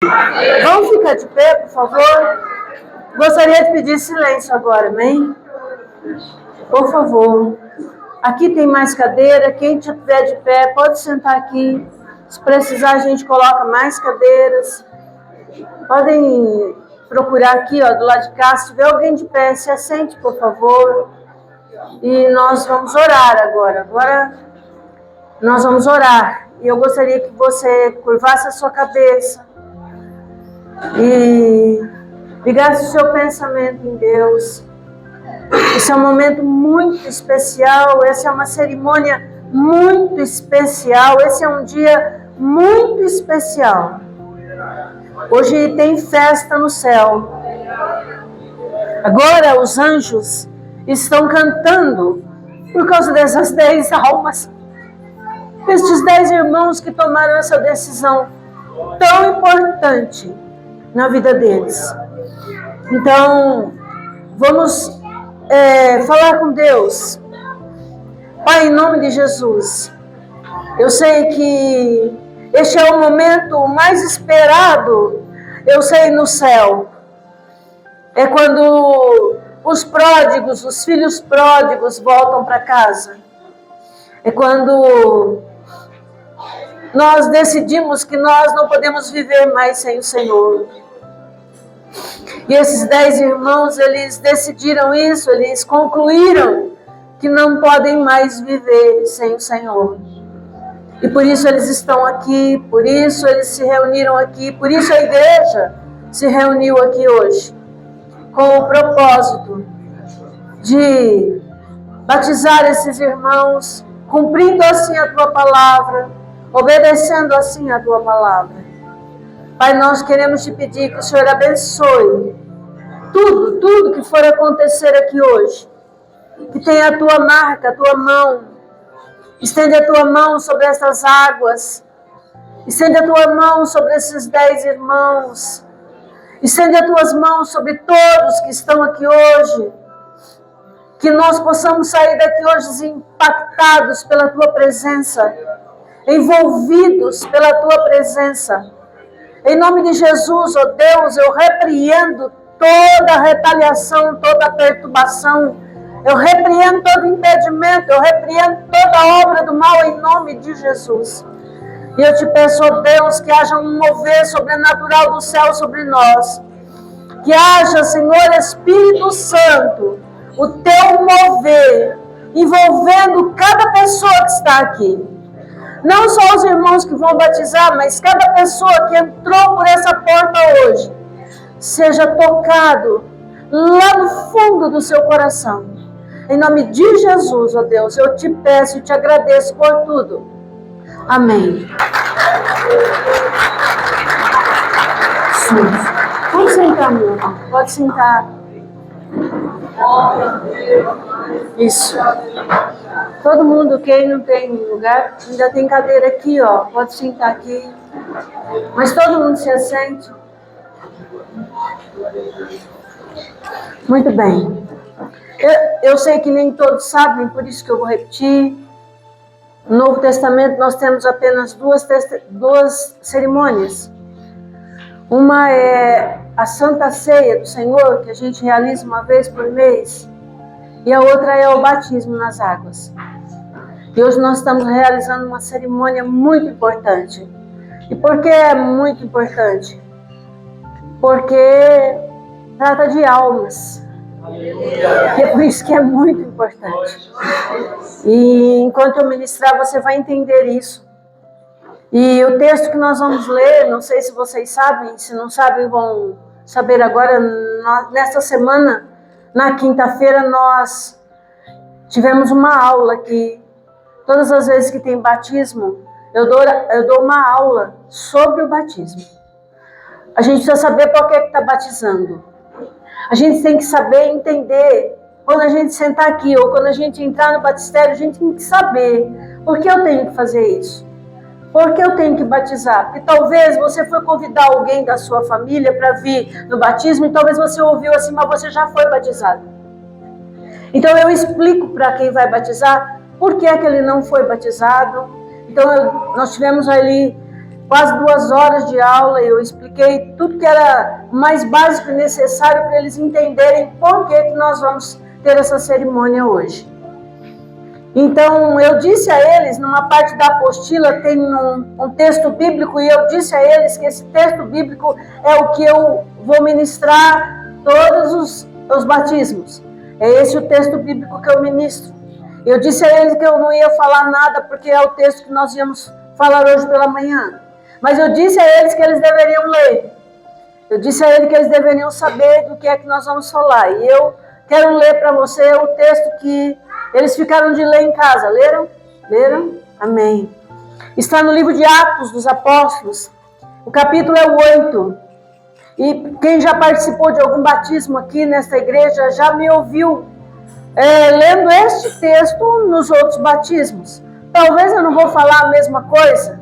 Vamos ficar de pé, por favor? Gostaria de pedir silêncio agora, amém? Por favor. Aqui tem mais cadeira. Quem estiver de pé, pode sentar aqui. Se precisar, a gente coloca mais cadeiras. Podem procurar aqui, ó, do lado de cá. Se tiver alguém de pé, se assente, por favor. E nós vamos orar agora. Agora nós vamos orar. E eu gostaria que você curvasse a sua cabeça e ligasse o seu pensamento em Deus. Esse é um momento muito especial, essa é uma cerimônia muito especial, esse é um dia muito especial. Hoje tem festa no céu. Agora os anjos estão cantando por causa dessas 10 almas. Estes 10 irmãos que tomaram essa decisão tão importante na vida deles. Então, vamos falar com Deus. Pai, em nome de Jesus, eu sei que este é o momento mais esperado, eu sei, no céu. É quando os pródigos, os filhos pródigos voltam para casa. É quando nós decidimos que nós não podemos viver mais sem o Senhor. E esses 10 irmãos, eles decidiram isso, eles concluíram que não podem mais viver sem o Senhor. E por isso eles estão aqui, por isso eles se reuniram aqui, por isso a igreja se reuniu aqui hoje, com o propósito de batizar esses irmãos, cumprindo assim a tua palavra, obedecendo assim a tua palavra. Pai, nós queremos te pedir que o Senhor abençoe tudo que for acontecer aqui hoje. Que tenha a tua marca, a tua mão. Estende a tua mão sobre essas águas. Estende a tua mão sobre esses 10 irmãos. Estende as tuas mãos sobre todos que estão aqui hoje. Que nós possamos sair daqui hoje impactados pela tua presença. Envolvidos pela tua presença. Em nome de Jesus, ó Deus, eu repreendo toda retaliação, toda perturbação. Eu repreendo todo impedimento, eu repreendo toda obra do mal em nome de Jesus. E eu te peço, ó Deus, que haja um mover sobrenatural do céu sobre nós. Que haja, Senhor Espírito Santo, o teu mover, envolvendo cada pessoa que está aqui. Não só os irmãos que vão batizar, mas cada pessoa que entrou por essa porta hoje, seja tocado lá no fundo do seu coração. Em nome de Jesus, ó Deus, eu te peço e te agradeço por tudo. Amém. Pode sentar, meu irmão. Pode sentar. Isso. Todo mundo, quem não tem lugar, ainda tem cadeira aqui, ó. Pode sentar aqui. Mas todo mundo se assente. Muito bem. Eu sei que nem todos sabem, por isso que eu vou repetir. No Novo Testamento nós temos apenas duas cerimônias. Uma é a Santa Ceia do Senhor, que a gente realiza uma vez por mês. E a outra é o batismo nas águas. E hoje nós estamos realizando uma cerimônia muito importante. E por que é muito importante? Porque trata de almas. E é por isso que é muito importante. E enquanto eu ministrar, você vai entender isso. E o texto que nós vamos ler, não sei se vocês sabem, se não sabem vão saber agora. Nesta semana, na quinta-feira, nós tivemos uma aula aqui. Todas as vezes que tem batismo, eu dou uma aula sobre o batismo. A gente precisa saber por que está batizando. A gente tem que saber entender, quando a gente sentar aqui ou quando a gente entrar no batistério, a gente tem que saber por que eu tenho que fazer isso. Por que eu tenho que batizar? Porque talvez você foi convidar alguém da sua família para vir no batismo e talvez você ouviu assim, mas você já foi batizado. Então eu explico para quem vai batizar por que é que ele não foi batizado. Então nós tivemos ali quase 2 horas de aula e eu expliquei expliquei tudo que era mais básico e necessário para eles entenderem por que nós vamos ter essa cerimônia hoje. Então, eu disse a eles, numa parte da apostila tem um texto bíblico, e eu disse a eles que esse texto bíblico é o que eu vou ministrar todos os batismos. É esse o texto bíblico que eu ministro. Eu disse a eles que eu não ia falar nada, porque é o texto que nós íamos falar hoje pela manhã. Mas eu disse a eles que eles deveriam ler. Eu disse a eles que eles deveriam saber do que é que nós vamos falar. E eu quero ler para você o texto que eles ficaram de ler em casa. Leram? Leram? Amém. Está no livro de Atos dos Apóstolos. O capítulo é o 8. E quem já participou de algum batismo aqui nesta igreja já me ouviu lendo este texto nos outros batismos. Talvez eu não vou falar a mesma coisa,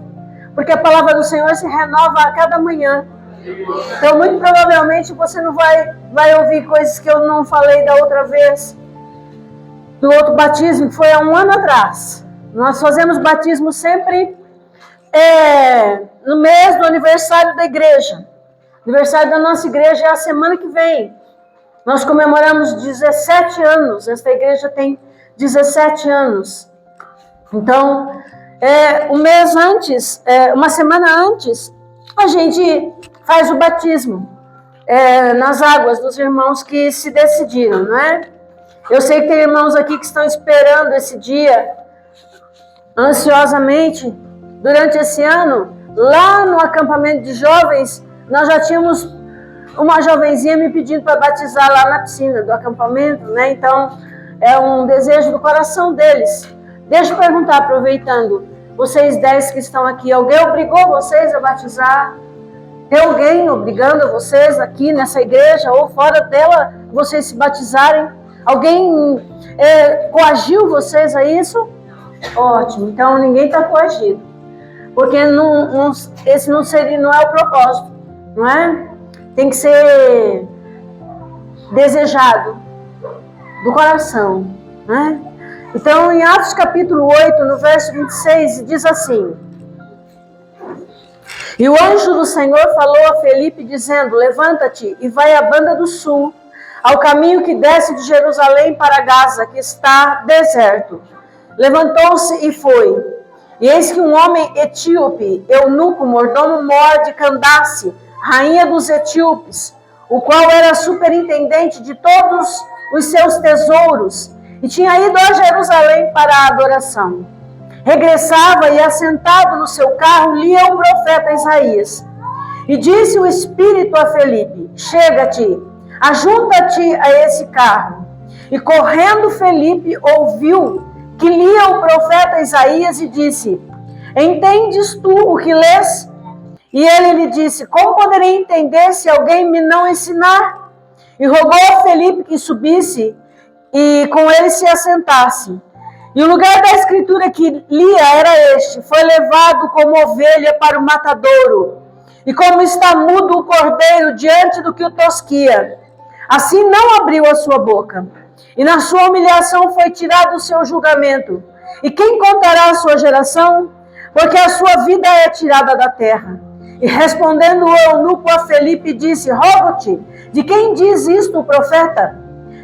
porque a palavra do Senhor se renova a cada manhã. Então, muito provavelmente, você não vai ouvir coisas que eu não falei da outra vez. Do outro batismo, que foi há um ano atrás. Nós fazemos batismo sempre no mês do aniversário da igreja. O aniversário da nossa igreja é a semana que vem. Nós comemoramos 17 anos. Esta igreja tem 17 anos. Então, um mês antes, uma semana antes, a gente faz o batismo nas águas dos irmãos que se decidiram, não é? Eu sei que tem irmãos aqui que estão esperando esse dia ansiosamente. Durante esse ano, lá no acampamento de jovens, nós já tínhamos uma jovenzinha me pedindo para batizar lá na piscina do acampamento, né? Então, é um desejo do coração deles. Deixa eu perguntar, aproveitando, vocês 10 que estão aqui, alguém obrigou vocês a batizar? Tem alguém obrigando vocês aqui nessa igreja ou fora dela, vocês se batizarem? Alguém coagiu vocês a isso? Ótimo, então ninguém está coagido. Porque esse não é o propósito, não é? Tem que ser desejado do coração, né? Então, em Atos capítulo 8, no verso 26, diz assim: E o anjo do Senhor falou a Felipe, dizendo: Levanta-te e vai à banda do sul, ao caminho que desce de Jerusalém para Gaza, que está deserto. Levantou-se e foi. E eis que um homem etíope, eunuco, mordomo mor de Candace, rainha dos etíopes, o qual era superintendente de todos os seus tesouros, e tinha ido a Jerusalém para a adoração. Regressava e, assentado no seu carro, lia o profeta Isaías. E disse o Espírito a Felipe: Chega-te, ajunta-te a esse carro. E correndo Felipe ouviu que lia o profeta Isaías e disse: Entendes tu o que lês? E ele lhe disse: Como poderei entender se alguém me não ensinar? E rogou a Felipe que subisse e com ele se assentasse. E o lugar da escritura que lia era este: Foi levado como ovelha para o matadouro, e como está mudo o cordeiro diante do que o tosquia, assim não abriu a sua boca. E na sua humilhação foi tirado o seu julgamento. E quem contará a sua geração? Porque a sua vida é tirada da terra. E respondendo o eunuco a Felipe, disse: Rogo-te, de quem diz isto o profeta?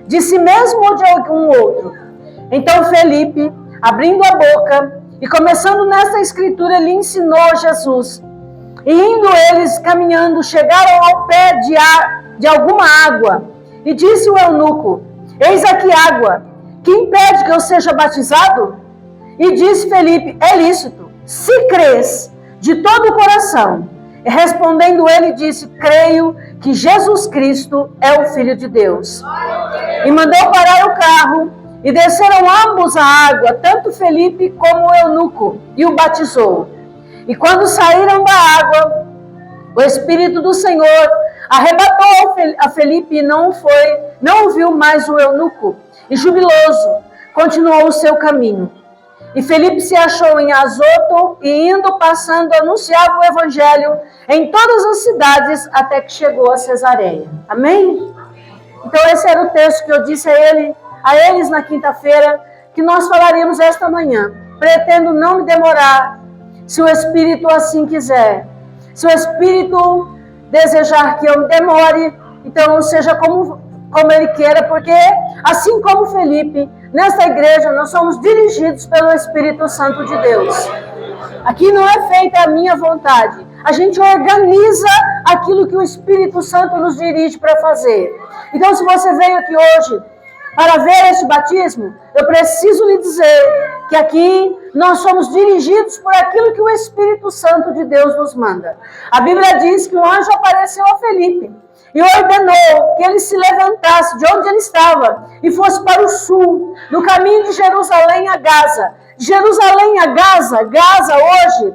De si mesmo ou de algum outro? Então Felipe, abrindo a boca e começando nesta escritura, lhe ensinou Jesus. E indo eles caminhando, chegaram ao pé de alguma água. E disse o eunuco: Eis aqui água, que impede que eu seja batizado? E disse Felipe: É lícito, se crês de todo o coração. E respondendo ele, disse: Creio que Jesus Cristo é o Filho de Deus. E mandou parar o carro, e desceram ambos a água, tanto Felipe como o eunuco, e o batizou. E quando saíram da água, o Espírito do Senhor arrebatou a Felipe e não ouviu mais o eunuco. E jubiloso, continuou o seu caminho. E Felipe se achou em Azoto e indo, passando, anunciava o evangelho em todas as cidades até que chegou a Cesareia. Amém? Então esse era o texto que eu disse a eles na quinta-feira, que nós falaríamos esta manhã. Pretendo não me demorar, se o Espírito assim quiser. Se o Espírito desejar que eu me demore, então seja como Ele queira, porque assim como Felipe, nesta igreja nós somos dirigidos pelo Espírito Santo de Deus. Aqui não é feita a minha vontade, a gente organiza aquilo que o Espírito Santo nos dirige para fazer. Então, se você veio aqui hoje para ver este batismo, eu preciso lhe dizer que aqui nós somos dirigidos por aquilo que o Espírito Santo de Deus nos manda. A Bíblia diz que o anjo apareceu a Felipe e ordenou que ele se levantasse de onde ele estava e fosse para o sul, no caminho de Jerusalém a Gaza. Jerusalém a Gaza, Gaza hoje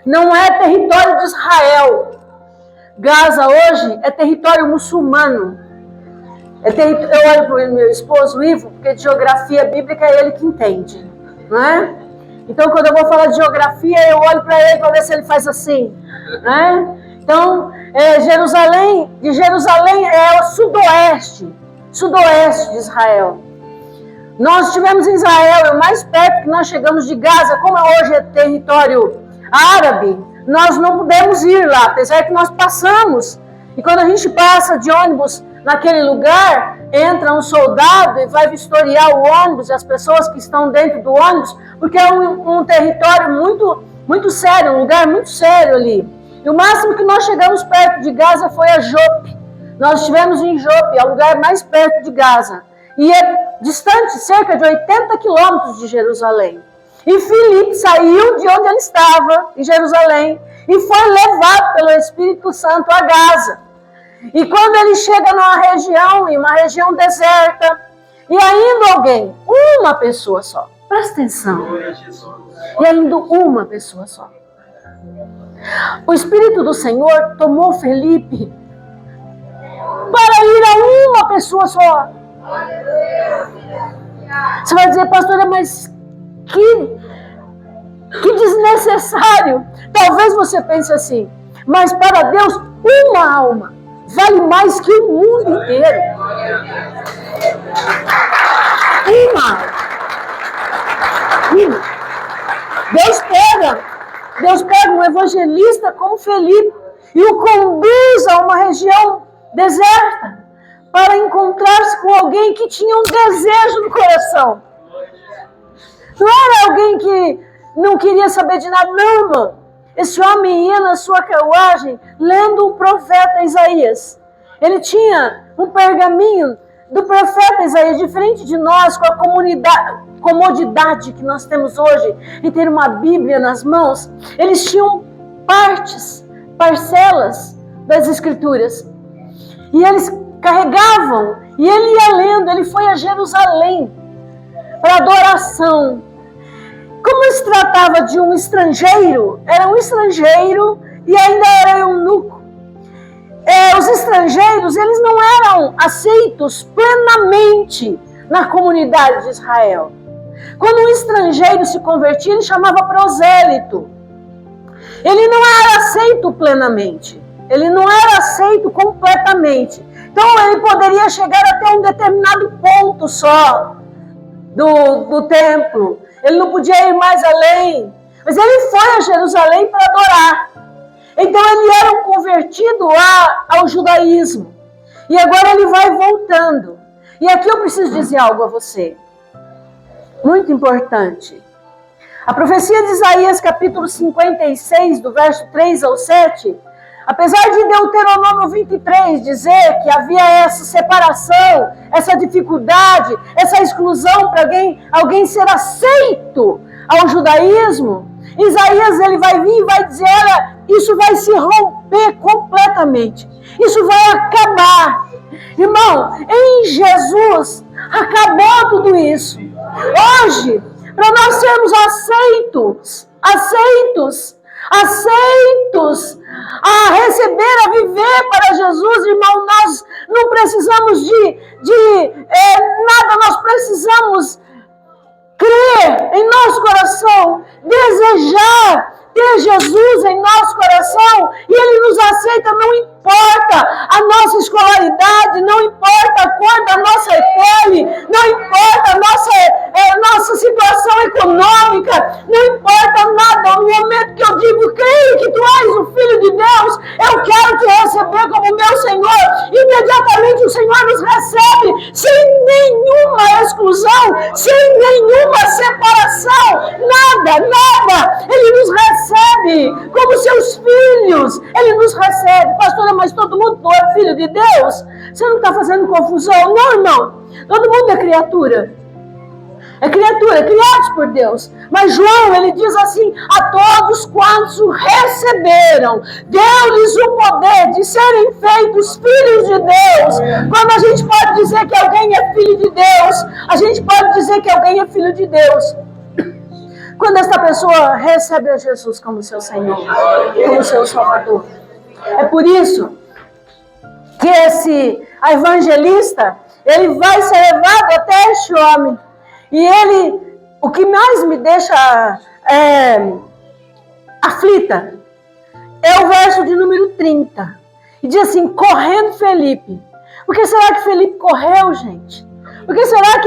não é território de Israel. Gaza hoje é território muçulmano. Eu olho para o meu esposo, Ivo, porque de geografia bíblica é ele que entende, não é? Então, quando eu vou falar de geografia, eu olho para ele para ver se ele faz assim, né? Então, Jerusalém é o sudoeste de Israel. Nós estivemos em Israel, o mais perto que nós chegamos de Gaza, como hoje é território árabe, nós não pudemos ir lá, apesar que nós passamos. E quando a gente passa de ônibus naquele lugar, entra um soldado e vai vistoriar o ônibus e as pessoas que estão dentro do ônibus, porque é um território muito, muito sério, um lugar muito sério ali. E o máximo que nós chegamos perto de Gaza foi a Jope. Nós estivemos em Jope, é o lugar mais perto de Gaza. E é distante cerca de 80 quilômetros de Jerusalém. E Filipe saiu de onde ele estava, em Jerusalém, e foi levado pelo Espírito Santo a Gaza. E quando ele chega em uma região deserta, e ainda alguém, uma pessoa só, presta atenção, e ainda uma pessoa só. O Espírito do Senhor tomou Felipe para ir a uma pessoa só. Você vai dizer, pastora, mas que desnecessário. Talvez você pense assim, mas para Deus, uma alma vale mais que o mundo inteiro. Uma. Deus pega um evangelista como Felipe e o conduz a uma região deserta para encontrar-se com alguém que tinha um desejo no coração. Não era alguém que não queria saber de nada, não, irmão. Esse homem ia na sua carruagem lendo o profeta Isaías. Ele tinha um pergaminho do profeta Isaías, diferente de nós, com a comodidade que nós temos hoje em ter uma Bíblia nas mãos. Eles tinham parcelas das Escrituras. E eles carregavam, e ele ia lendo. Ele foi a Jerusalém para adoração. Como se tratava de um estrangeiro, era um estrangeiro e ainda era eunuco. Os estrangeiros, eles não eram aceitos plenamente na comunidade de Israel. Quando um estrangeiro se convertia, ele chamava prosélito. Ele não era aceito plenamente. Ele não era aceito completamente. Então ele poderia chegar até um determinado ponto só do templo. Ele não podia ir mais além. Mas ele foi a Jerusalém para adorar. Então ele era um convertido ao judaísmo. E agora ele vai voltando. E aqui eu preciso dizer algo a você. Muito importante. A profecia de Isaías, capítulo 56, do verso 3 ao 7, apesar de Deuteronômio 23 dizer que havia essa separação, essa dificuldade, essa exclusão para alguém ser aceito ao judaísmo, Isaías ele vai vir e vai dizer, olha, isso vai se romper completamente, isso vai acabar. Irmão, em Jesus acabou tudo isso. Hoje, para nós sermos aceitos a receber, a viver para Jesus, irmão, nós não precisamos de nada, nós precisamos crer em nosso coração, desejar ter Jesus em nosso coração, e Ele nos aceita, não importa a nossa escolaridade, não importa a cor da nossa pele, não importa a nossa situação econômica, não importa nada. No momento que eu digo, creio que Tu és o Filho de Deus, eu quero Te receber meu Senhor, imediatamente o Senhor nos recebe sem nenhuma exclusão, sem nenhuma separação, nada. Ele nos recebe como seus filhos. Ele nos recebe. Pastora, mas todo mundo não é filho de Deus? Você não está fazendo confusão? Não, irmão. Todo mundo é criatura. É criatura, criados por Deus. Mas João, ele diz assim: a todos quantos o receberam, deu-lhes o poder de serem feitos filhos de Deus. Quando a gente pode dizer que alguém é filho de Deus, a gente pode dizer que alguém é filho de Deus quando essa pessoa recebe a Jesus como seu Senhor, como seu Salvador. É por isso que esse evangelista, ele vai ser levado até este homem. E ele, o que mais me deixa aflita, é o verso de número 30. E diz assim: correndo Felipe. Por que será que Felipe correu, gente? Por que será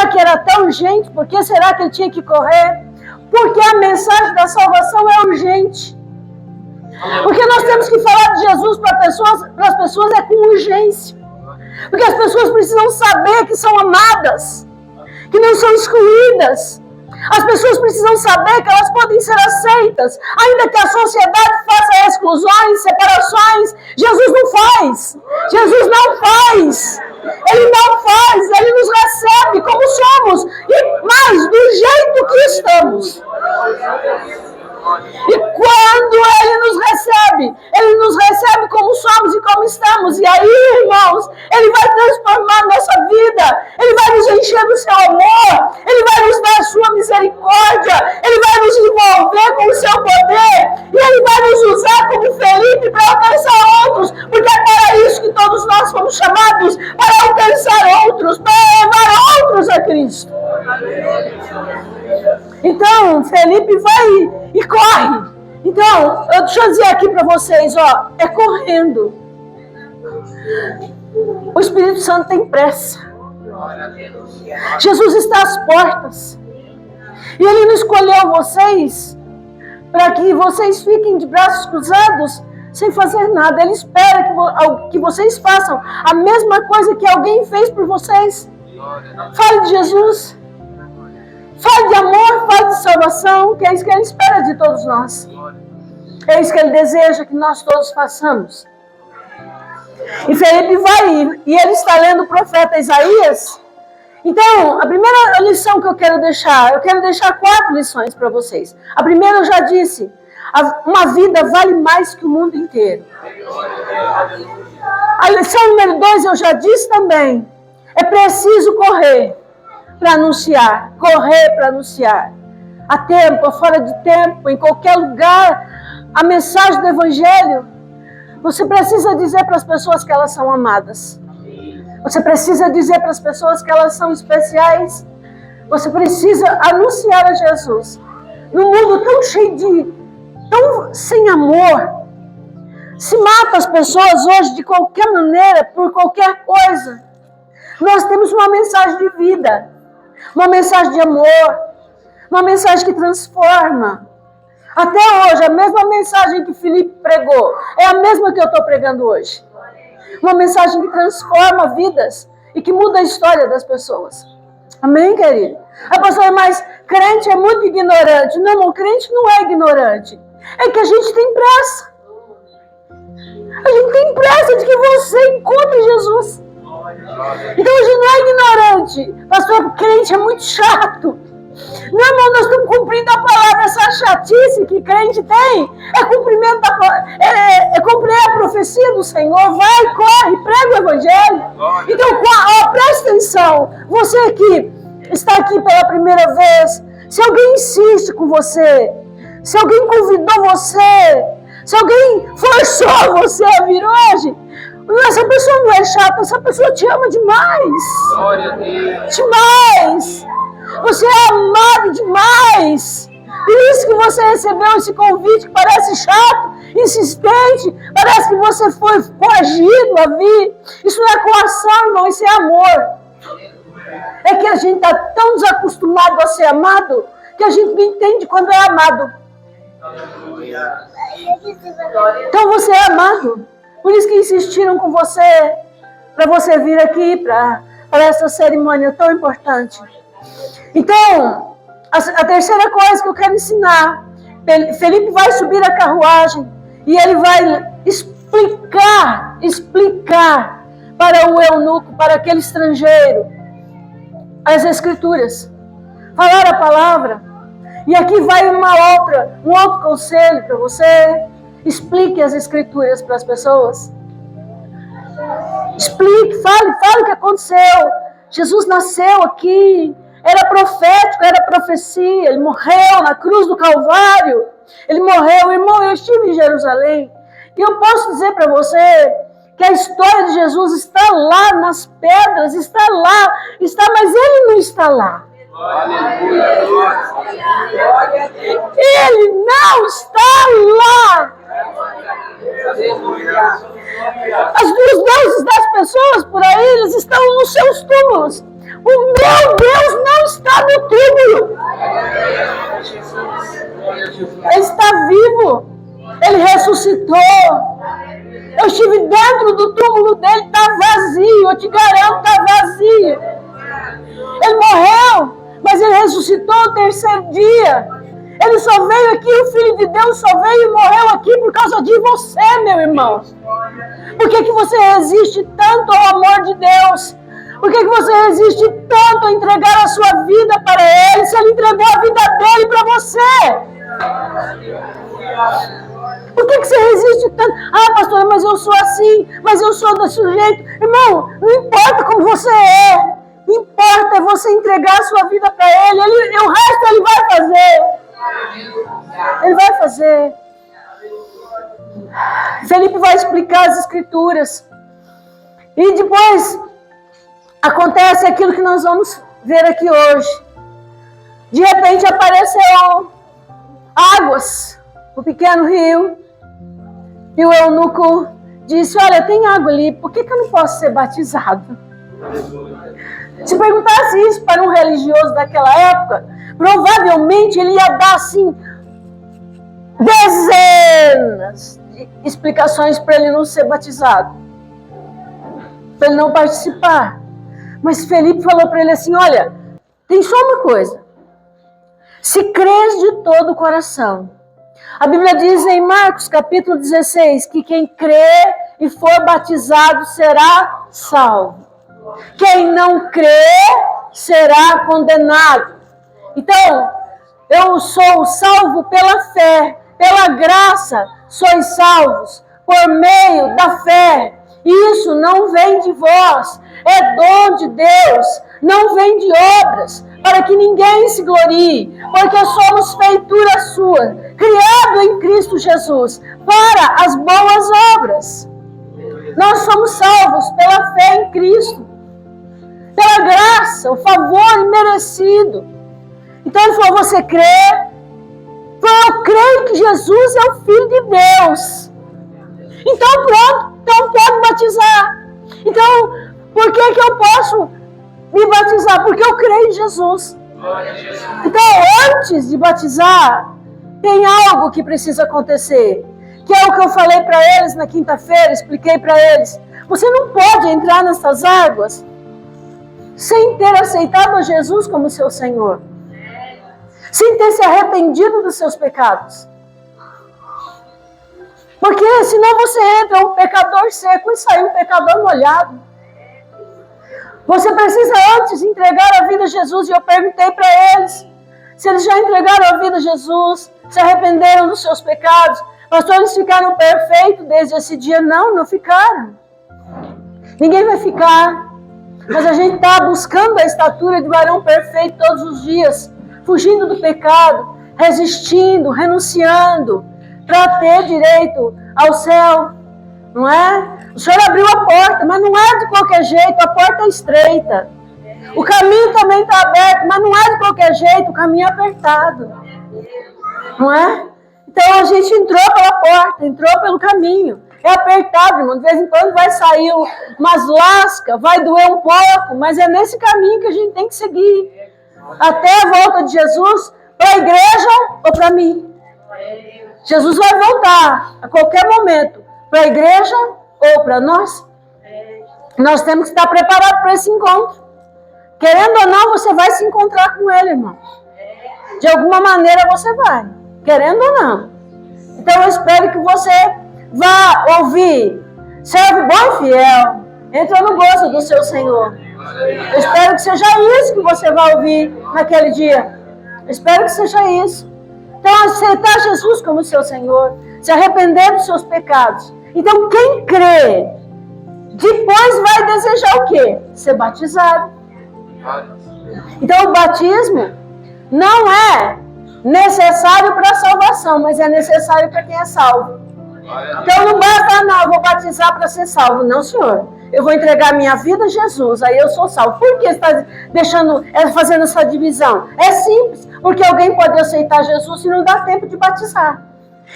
que era tão urgente? Por que será que ele tinha que correr? Porque a mensagem da salvação é urgente. Porque nós temos que falar de Jesus para as pessoas com urgência. Porque as pessoas precisam saber que são amadas, que não são excluídas. As pessoas precisam saber que elas podem ser aceitas, ainda que a sociedade faça exclusões, separações. Jesus não faz. Jesus não faz. Ele não faz. Ele nos recebe como somos e mais do jeito que estamos. E quando Ele nos recebe como somos e como estamos. E aí, irmãos, Ele vai transformar nossa vida. Ele vai nos encher do seu amor. Ele vai nos dar a sua misericórdia. Ele vai nos envolver com o seu poder. E Ele vai nos usar como Felipe para alcançar outros. Porque é para isso que todos nós fomos chamados. Para alcançar outros. Para levar outros a Cristo. Então, Felipe vai e corre. Então, deixa eu dizer aqui para vocês, é correndo. O Espírito Santo tem pressa. Jesus está às portas. E Ele não escolheu vocês para que vocês fiquem de braços cruzados sem fazer nada. Ele espera que vocês façam a mesma coisa que alguém fez por vocês. Fale de Jesus. Fale de amor, fale de salvação, que é isso que Ele espera de todos nós. É isso que Ele deseja que nós todos façamos. E Felipe vai, e ele está lendo o profeta Isaías. Então, a primeira lição que eu quero deixar 4 lições para vocês. A primeira eu já disse, uma vida vale mais que o mundo inteiro. A lição número 2 eu já disse também, é preciso correr para anunciar, a tempo, a fora de tempo, em qualquer lugar, a mensagem do Evangelho. Você precisa dizer para as pessoas que elas são amadas. Você precisa dizer para as pessoas que elas são especiais. Você precisa anunciar a Jesus. Num mundo tão cheio tão sem amor, se mata as pessoas hoje de qualquer maneira, por qualquer coisa. Nós temos uma mensagem de vida. Uma mensagem de amor, uma mensagem que transforma. Até hoje, a mesma mensagem que Felipe pregou, é a mesma que eu estou pregando hoje. Uma mensagem que transforma vidas e que muda a história das pessoas. Amém, querido? A pastora, mas crente é muito ignorante. Não, o crente não é ignorante. É que a gente tem pressa. A gente tem pressa de que você encontre Jesus. Então a gente não é ignorante. Pastor, o crente é muito chato. Não, irmão, nós estamos cumprindo a palavra. Essa chatice que crente tem é cumprimento da palavra, é cumprir a profecia do Senhor. Vai, corre, prega o Evangelho. Então, presta atenção. Você que está aqui pela primeira vez, se alguém insiste com você, se alguém convidou você, se alguém forçou você a vir hoje, essa pessoa não é chata, essa pessoa te ama demais. Glória a Deus. Demais. Você é amado demais. Por isso que você recebeu esse convite que parece chato, insistente, parece que você foi coagido a vir. Isso não é coação, irmão, isso é amor. É que a gente está tão desacostumado a ser amado que a gente não entende quando é amado. Então você é amado. Por isso que insistiram com você, para você vir aqui para essa cerimônia tão importante. Então, a terceira coisa que eu quero ensinar, Felipe vai subir a carruagem e ele vai explicar para o eunuco, para aquele estrangeiro, as escrituras, falar a palavra. E aqui vai um outro conselho para você: explique as escrituras para as pessoas. Explique, fale o que aconteceu. Jesus nasceu aqui, era profético, era profecia, ele morreu na cruz do Calvário, ele morreu. Irmão, eu estive em Jerusalém, e eu posso dizer para você que a história de Jesus está lá nas pedras, está, mas ele não está lá. Ele não está lá. As duas deuses das pessoas por aí, eles estão nos seus túmulos. O meu Deus não está no túmulo. Ele está vivo. Ele ressuscitou. Eu estive dentro do túmulo dele, está vazio. Eu te garanto, está vazio. Ele morreu, mas ele ressuscitou no terceiro dia. Ele só veio aqui, o Filho de Deus só veio e morreu aqui por causa de você, meu irmão. Por que você resiste tanto ao amor de Deus? Por que você resiste tanto a entregar a sua vida para Ele, se Ele entregou a vida dele para você? Por que você resiste tanto? Ah, pastora, mas eu sou assim, mas eu sou desse jeito. Irmão, não importa como você é. Importa é você entregar a sua vida para Ele. O resto Ele vai fazer. Ele vai fazer. Felipe vai explicar as escrituras. E depois acontece aquilo que nós vamos ver aqui hoje. De repente apareceu águas, um pequeno rio. E o eunuco disse: olha, tem água ali, por que eu não posso ser batizado? Se perguntasse isso para um religioso daquela época, provavelmente ele ia dar assim dezenas de explicações para ele não ser batizado, para ele não participar. Mas Felipe falou para ele assim: olha, tem só uma coisa, se crês de todo o coração. A Bíblia diz em Marcos capítulo 16 que quem crê e for batizado será salvo. Quem não crê será condenado. Então, eu sou salvo pela fé, pela graça, sois salvos por meio da fé. Isso não vem de vós, é dom de Deus, não vem de obras, para que ninguém se glorie, porque somos feitura sua, criado em Cristo Jesus, para as boas obras. Nós somos salvos pela fé em Cristo, pela graça, o favor imerecido. Então ele falou: você crê? Eu creio que Jesus é o Filho de Deus. Então pronto, então pode batizar. Então, por que eu posso me batizar? Porque eu creio em Jesus. Então, antes de batizar, tem algo que precisa acontecer, que é o que eu falei para eles na quinta-feira, expliquei para eles. Você não pode entrar nessas águas sem ter aceitado a Jesus como seu Senhor, sem ter se arrependido dos seus pecados. Porque senão você entra um pecador seco e sai um pecador molhado. Você precisa antes entregar a vida a Jesus. E eu perguntei para eles se eles já entregaram a vida a Jesus, se arrependeram dos seus pecados. Pastor, eles ficaram perfeitos desde esse dia? Não ficaram. Ninguém vai ficar. Mas a gente está buscando a estatura de varão perfeito todos os dias, fugindo do pecado, resistindo, renunciando, para ter direito ao céu, não é? O Senhor abriu a porta, mas não é de qualquer jeito, a porta é estreita. O caminho também está aberto, mas não é de qualquer jeito, o caminho é apertado, não é? Então a gente entrou pela porta, entrou pelo caminho. É apertado, irmão. De vez em quando vai sair umas lascas, vai doer um pouco, mas é nesse caminho que a gente tem que seguir. Até a volta de Jesus, para a igreja ou para mim. Jesus vai voltar a qualquer momento, para a igreja ou para nós. Nós temos que estar preparados para esse encontro. Querendo ou não, você vai se encontrar com Ele, irmão. De alguma maneira você vai. Querendo ou não. Então eu espero que você vá ouvir. Servo bom e fiel. Entra no gozo do seu Senhor. Eu espero que seja isso que você vai ouvir naquele dia. Eu espero que seja isso. Então aceitar Jesus como seu Senhor. Se arrepender dos seus pecados. Então quem crê, depois vai desejar o quê? Ser batizado. Então o batismo não é necessário para a salvação, mas é necessário para quem é salvo. Então não basta, não, eu vou batizar para ser salvo. Não, senhor. Eu vou entregar minha vida a Jesus, aí eu sou salvo. Por que você está fazendo essa divisão? É simples, porque alguém pode aceitar Jesus e não dá tempo de batizar.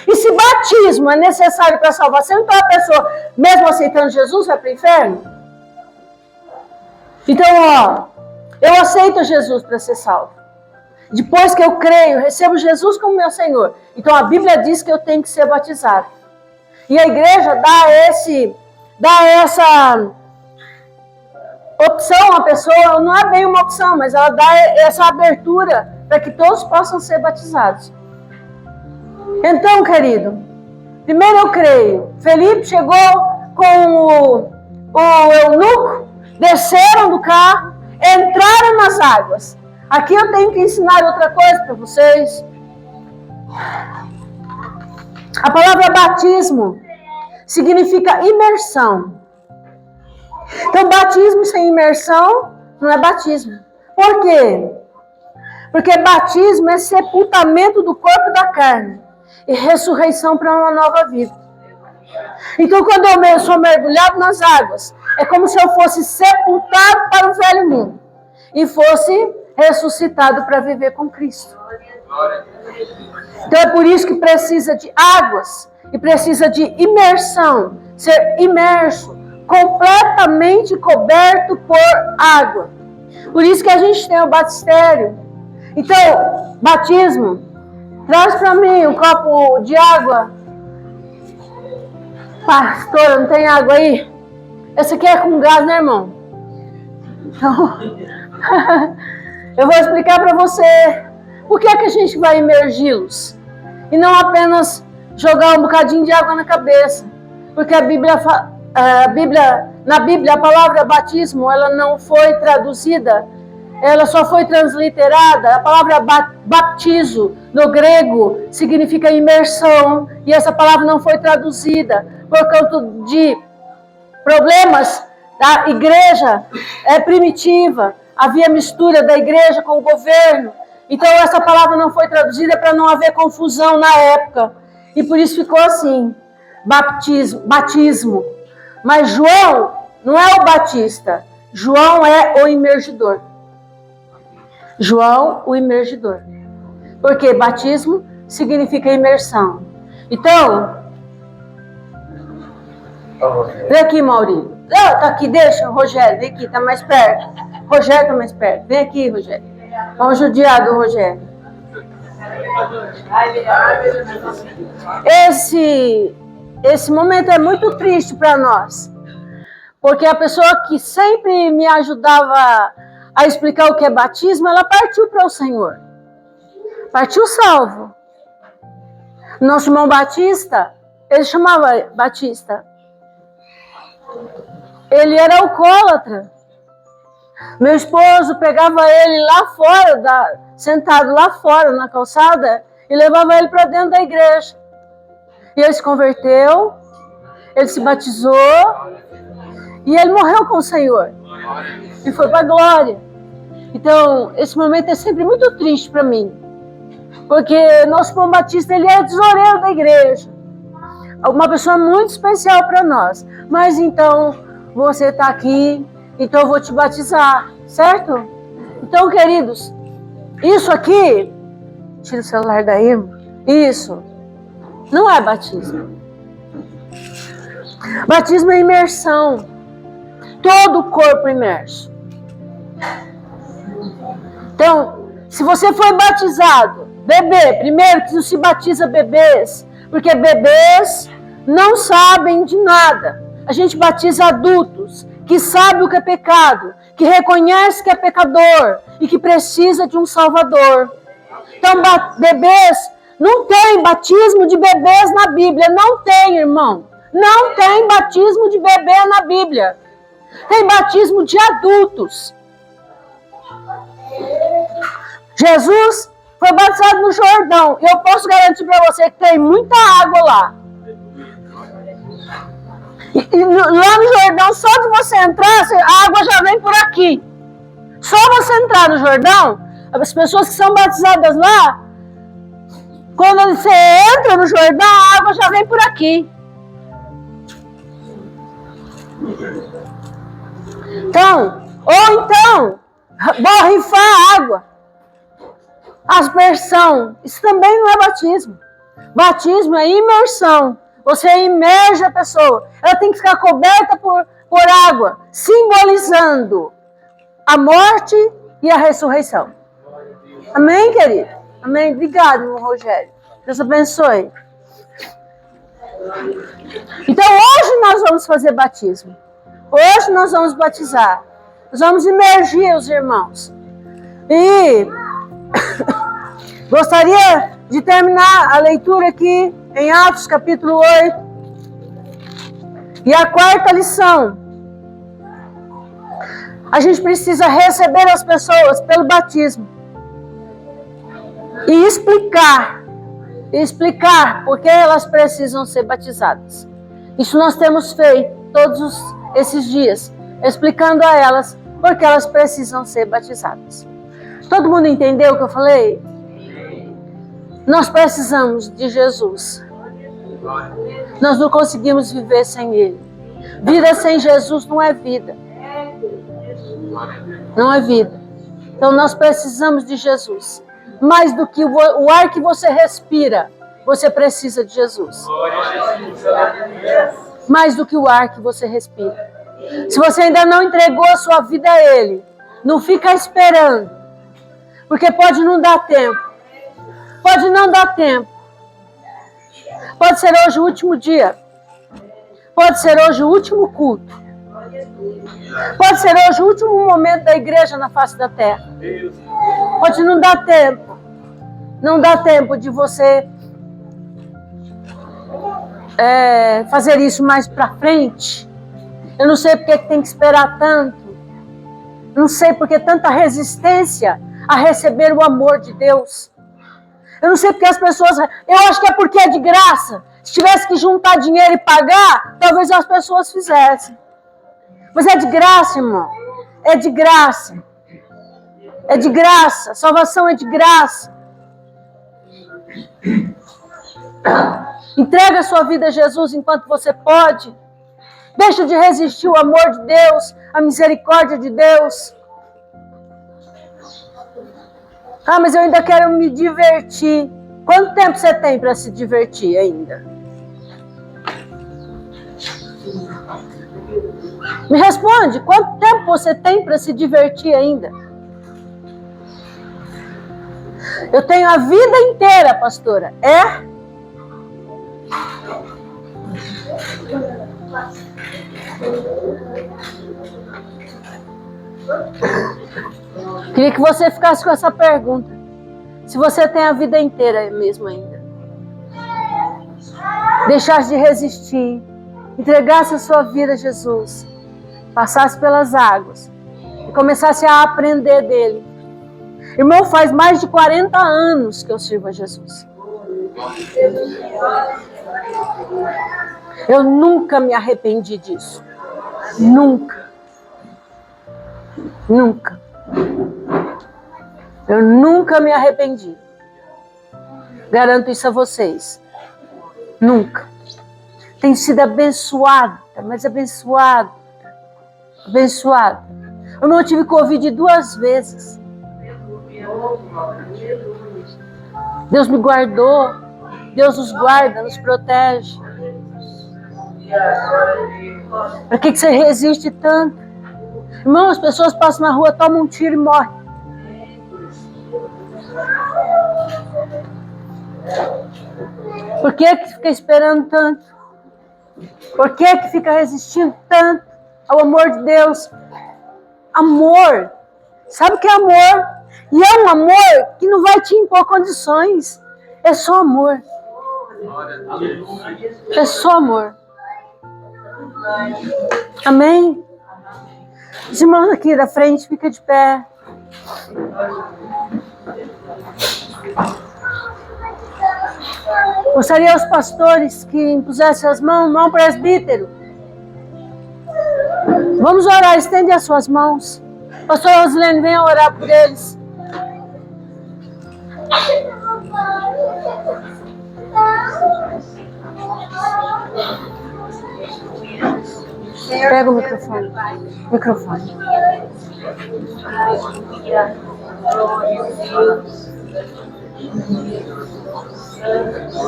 E se batismo é necessário para a salvação, então a pessoa, mesmo aceitando Jesus, vai para o inferno? Então, eu aceito Jesus para ser salvo. Depois que eu creio, recebo Jesus como meu Senhor. Então a Bíblia diz que eu tenho que ser batizado. E a igreja dá essa opção à pessoa, não é bem uma opção, mas ela dá essa abertura para que todos possam ser batizados. Então, querido, primeiro eu creio. Felipe chegou com o eunuco, desceram do carro, entraram nas águas. Aqui eu tenho que ensinar outra coisa para vocês. A palavra batismo significa imersão. Então, batismo sem imersão não é batismo. Por quê? Porque batismo é sepultamento do corpo da carne e ressurreição para uma nova vida. Então, quando eu sou mergulhado nas águas, é como se eu fosse sepultado para o velho mundo e fosse ressuscitado para viver com Cristo. Então é por isso que precisa de águas e precisa de imersão, ser imerso, completamente coberto por água. Por isso que a gente tem o batistério. Então, batismo, traz para mim um copo de água. Pastor, não tem água aí? Essa aqui é com gás, né, irmão? Então, eu vou explicar para você por que a gente vai imergi-los e não apenas jogar um bocadinho de água na cabeça. Porque na Bíblia a palavra batismo ela não foi traduzida, ela só foi transliterada. A palavra baptizo no grego significa imersão e essa palavra não foi traduzida por conta de problemas da igreja primitiva. Havia mistura da igreja com o governo. Então essa palavra não foi traduzida para não haver confusão na época. E por isso ficou assim, batismo. Mas João não é o batista. João é o imergidor. João, o imergidor. Porque batismo significa imersão. Então, vem aqui, Maurício. Tá aqui, deixa, Rogério, vem aqui, tá mais perto. Rogério tá mais perto. Vem aqui, Rogério. Vamos judiar do Rogério. Esse momento é muito triste para nós. Porque a pessoa que sempre me ajudava a explicar o que é batismo, ela partiu para o Senhor. Partiu salvo. Nosso irmão Batista, ele chamava Batista. Ele era alcoólatra. Meu esposo pegava ele lá fora, sentado lá fora na calçada, e levava ele para dentro da igreja. E ele se converteu, ele se batizou, e ele morreu com o Senhor. E foi para a glória. Então, esse momento é sempre muito triste para mim. Porque nosso irmão Batista, ele é tesoureiro da igreja. Uma pessoa muito especial para nós. Mas então, você está aqui, então eu vou te batizar, certo? Então, queridos, isso aqui, tira o celular daí, irmão. Isso não é batismo. Batismo é imersão. Todo o corpo imerso. Então, se você foi batizado, bebê, primeiro que não se batiza bebês, porque bebês não sabem de nada. A gente batiza adultos que sabem o que é pecado, que reconhece que é pecador e que precisa de um Salvador. Então, bebês, não tem batismo de bebês na Bíblia. Não tem, irmão. Não tem batismo de bebê na Bíblia. Tem batismo de adultos. Jesus foi batizado no Jordão. Eu posso garantir para você que tem muita água lá. E lá no Jordão, só de você entrar, a água já vem por aqui. Só você entrar no Jordão, as pessoas que são batizadas lá, quando você entra no Jordão, a água já vem por aqui. Então, ou então, borrifar a água. Aspersão, isso também não é batismo. Batismo é imersão. Você imerge a pessoa. Ela tem que ficar coberta por água, simbolizando a morte e a ressurreição. Amém, querido? Amém? Obrigado, meu Rogério. Deus abençoe. Então, hoje nós vamos fazer batismo. Hoje nós vamos batizar. Nós vamos imergir os irmãos. E gostaria de terminar a leitura aqui em Atos capítulo 8. E a quarta lição. A gente precisa receber as pessoas pelo batismo. E explicar porque elas precisam ser batizadas. Isso nós temos feito todos esses dias, explicando a elas porque elas precisam ser batizadas. Todo mundo entendeu o que eu falei? Nós precisamos de Jesus. Nós não conseguimos viver sem Ele. Vida sem Jesus não é vida. Não é vida. Então nós precisamos de Jesus. Mais do que o ar que você respira, você precisa de Jesus. Mais do que o ar que você respira. Se você ainda não entregou a sua vida a Ele, não fica esperando. Porque pode não dar tempo. Pode não dar tempo. Pode ser hoje o último dia. Pode ser hoje o último culto. Pode ser hoje o último momento da igreja na face da terra. Pode não dar tempo. Não dá tempo de você fazer isso mais pra frente. Eu não sei porque tem que esperar tanto. Eu não sei porque tanta resistência a receber o amor de Deus. Eu não sei porque as pessoas... Eu acho que é porque é de graça. Se tivesse que juntar dinheiro e pagar, talvez as pessoas fizessem. Mas é de graça, irmão. É de graça. É de graça. Salvação é de graça. Entrega a sua vida a Jesus enquanto você pode. Deixa de resistir o amor de Deus, a misericórdia de Deus. Ah, mas eu ainda quero me divertir. Quanto tempo você tem para se divertir ainda? Me responde, quanto tempo você tem para se divertir ainda? Eu tenho a vida inteira, pastora. É? Queria que você ficasse com essa pergunta. Se você tem a vida inteira mesmo ainda. Deixasse de resistir. Entregasse a sua vida a Jesus. Passasse pelas águas. E começasse a aprender dele. Irmão, faz mais de 40 anos que eu sirvo a Jesus. Eu nunca me arrependi disso. Nunca. Nunca. Eu nunca me arrependi. Garanto isso a vocês. Nunca. Tenho sido abençoada, mas abençoada. Abençoada. Eu não tive Covid 2 vezes. Deus me guardou. Deus nos guarda, nos protege. Para que você resiste tanto? Irmão, as pessoas passam na rua, tomam um tiro e morrem. Por que fica esperando tanto? Por que que fica resistindo tanto ao amor de Deus? Amor. Sabe o que é amor? E é um amor que não vai te impor condições. É só amor. É só amor. Amém? Os irmãos aqui da frente, fica de pé. Gostaria aos pastores que impusessem as mãos, irmão presbítero. Vamos orar, estende as suas mãos. Pastor Rosilene, venha orar por eles. Pega o microfone. Microfone.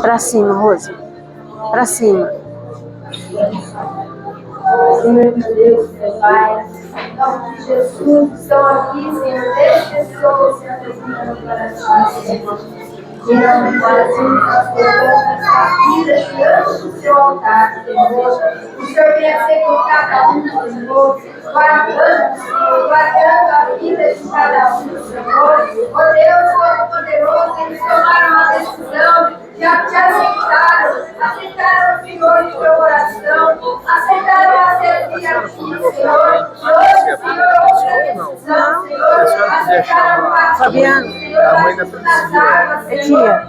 Pra cima, Rosa. Pra cima. Senhor meu Deus, meu Pai, em nome de Jesus, estão aqui, Senhor, 10 pessoas se apresentam no coração, Senhor. Tirando o coração das pessoas da vida diante do seu altar, Senhor. O Senhor venha ser com cada um, Senhor, guardando, Senhor, guardando a vida de cada um, Senhor. Ó Deus Todo-Poderoso, eles tomaram uma decisão. Já te aceitaram o Senhor no seu coração, aceitaram a servir a Ti, Senhor. Hoje, Senhor, outra decisão, Senhor, aceitaram o Fabiano, Senhor, a mãe da Priscila. é tia.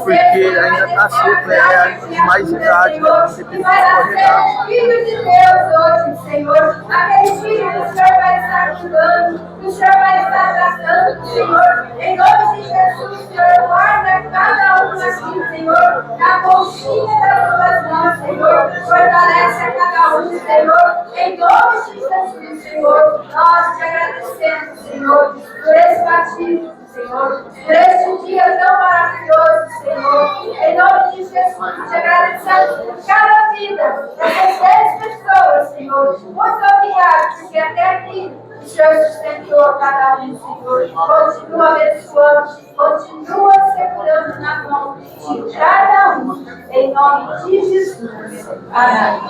Porque ainda está cedo, é mais idade, né? E vai nascer o Filho de Deus hoje, Senhor. Aquele filho que o Senhor vai estar cuidando, que o Senhor vai estar tratando, Senhor. Em nome de Jesus, Senhor, guarda cada um aqui, Senhor, na conchinha das tuas mãos, Senhor. Fortalece a cada um, Senhor. Em nome de Jesus, Senhor, nós te agradecemos, Senhor, por esse batismo, Senhor, por este dia tão maravilhoso, Senhor. Em nome de Jesus, te agradecemos por cada vida dessas 10 pessoas, Senhor. Muito obrigado, porque até aqui o Senhor sustentou cada um, Senhor. Continua abençoando, continua segurando na mão de cada um. Em nome de Jesus. Amém.